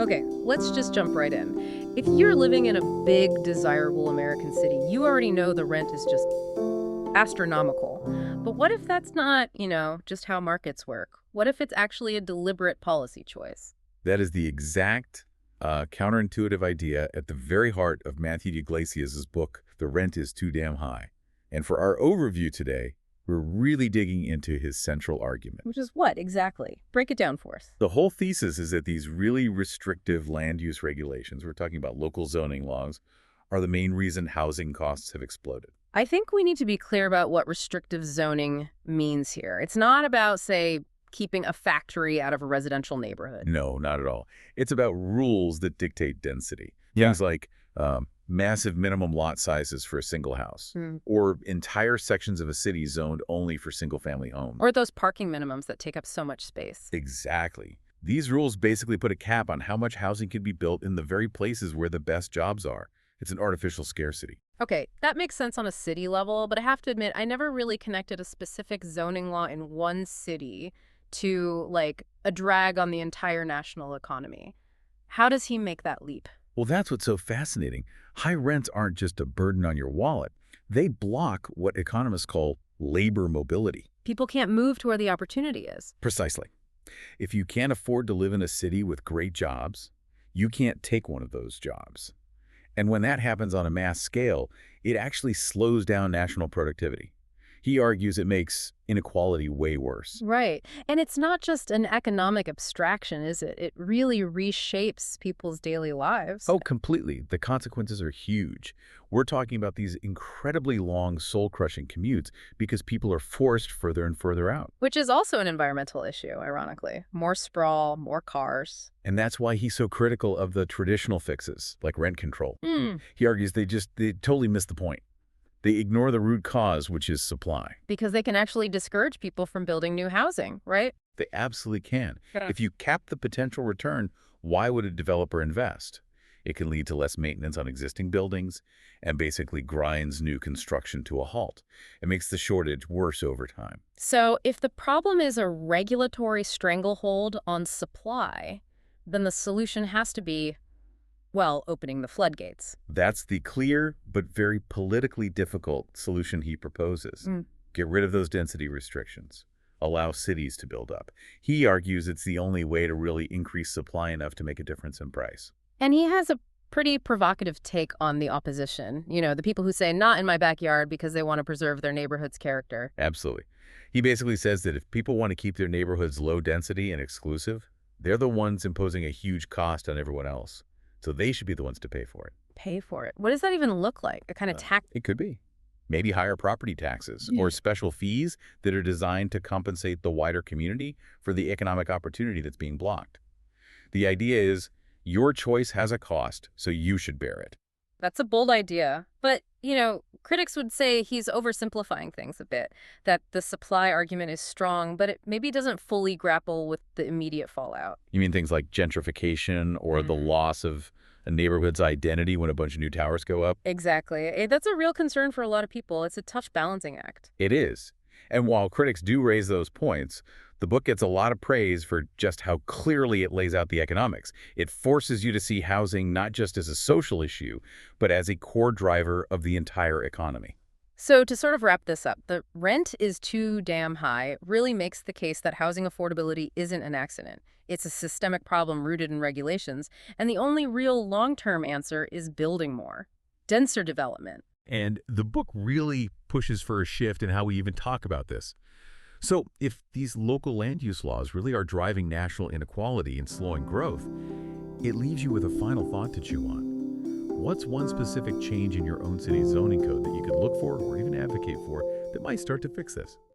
Okay, let's just jump right in. If you're living in a big, desirable American city, you already know the rent is just astronomical. But what if that's not, just how markets work? What if it's actually a deliberate policy choice? That is the exact counterintuitive idea at the very heart of Matthew Yglesias' book, The Rent is Too Damn High. And for our overview today, we're really digging into his central argument. Which is what exactly? Break it down for us. The whole thesis is that these really restrictive land use regulations, we're talking about local zoning laws, are the main reason housing costs have exploded. I think we need to be clear about what restrictive zoning means here. It's not about, say, keeping a factory out of a residential neighborhood. No, not at all. It's about rules that dictate density. Yeah. Things like massive minimum lot sizes for a single house, or entire sections of a city zoned only for single-family homes. Or those parking minimums that take up so much space. Exactly. These rules basically put a cap on how much housing can be built in the very places where the best jobs are. It's an artificial scarcity. Okay, that makes sense on a city level, but I have to admit, I never really connected a specific zoning law in one city to, like, a drag on the entire national economy. How does he make that leap? Well, that's what's so fascinating. High rents aren't just a burden on your wallet. They block what economists call labor mobility. People can't move to where the opportunity is. Precisely. If you can't afford to live in a city with great jobs, you can't take one of those jobs. And when that happens on a mass scale, it actually slows down national productivity. He argues it makes inequality way worse. Right. And it's not just an economic abstraction, is it? It really reshapes people's daily lives. Oh, completely. The consequences are huge. We're talking about these incredibly long, soul-crushing commutes because people are forced further and further out. Which is also an environmental issue, ironically. More sprawl, more cars. And that's why he's so critical of the traditional fixes, like rent control. He argues they totally miss the point. They ignore the root cause, which is supply. Because they can actually discourage people from building new housing, right? They absolutely can. Yeah. If you cap the potential return, why would a developer invest? It can lead to less maintenance on existing buildings and basically grinds new construction to a halt. It makes the shortage worse over time. So if the problem is a regulatory stranglehold on supply, then the solution has to be, well, opening the floodgates. That's the clear but very politically difficult solution he proposes. Get rid of those density restrictions. Allow cities to build up. He argues it's the only way to really increase supply enough to make a difference in price. And he has a pretty provocative take on the opposition. The people who say, not in my backyard, because they want to preserve their neighborhood's character. Absolutely. He basically says that if people want to keep their neighborhoods low density and exclusive, they're the ones imposing a huge cost on everyone else. So they should be the ones to pay for it. Pay for it? What does that even look like? A kind of tax? It could be. Maybe higher property taxes or special fees that are designed to compensate the wider community for the economic opportunity that's being blocked. The idea is your choice has a cost, so you should bear it. That's a bold idea. But, critics would say he's oversimplifying things a bit, that the supply argument is strong, but it maybe doesn't fully grapple with the immediate fallout. You mean things like gentrification or the loss of a neighborhood's identity when a bunch of new towers go up? Exactly. That's a real concern for a lot of people. It's a tough balancing act. It is. And while critics do raise those points, the book gets a lot of praise for just how clearly it lays out the economics. It forces you to see housing not just as a social issue, but as a core driver of the entire economy. So to sort of wrap this up, the rent is too damn high really makes the case that housing affordability isn't an accident. It's a systemic problem rooted in regulations, and the only real long-term answer is building more, denser development. And the book really pushes for a shift in how we even talk about this. So if these local land use laws really are driving national inequality and slowing growth, it leaves you with a final thought to chew on. What's one specific change in your own city's zoning code that you could look for or even advocate for that might start to fix this?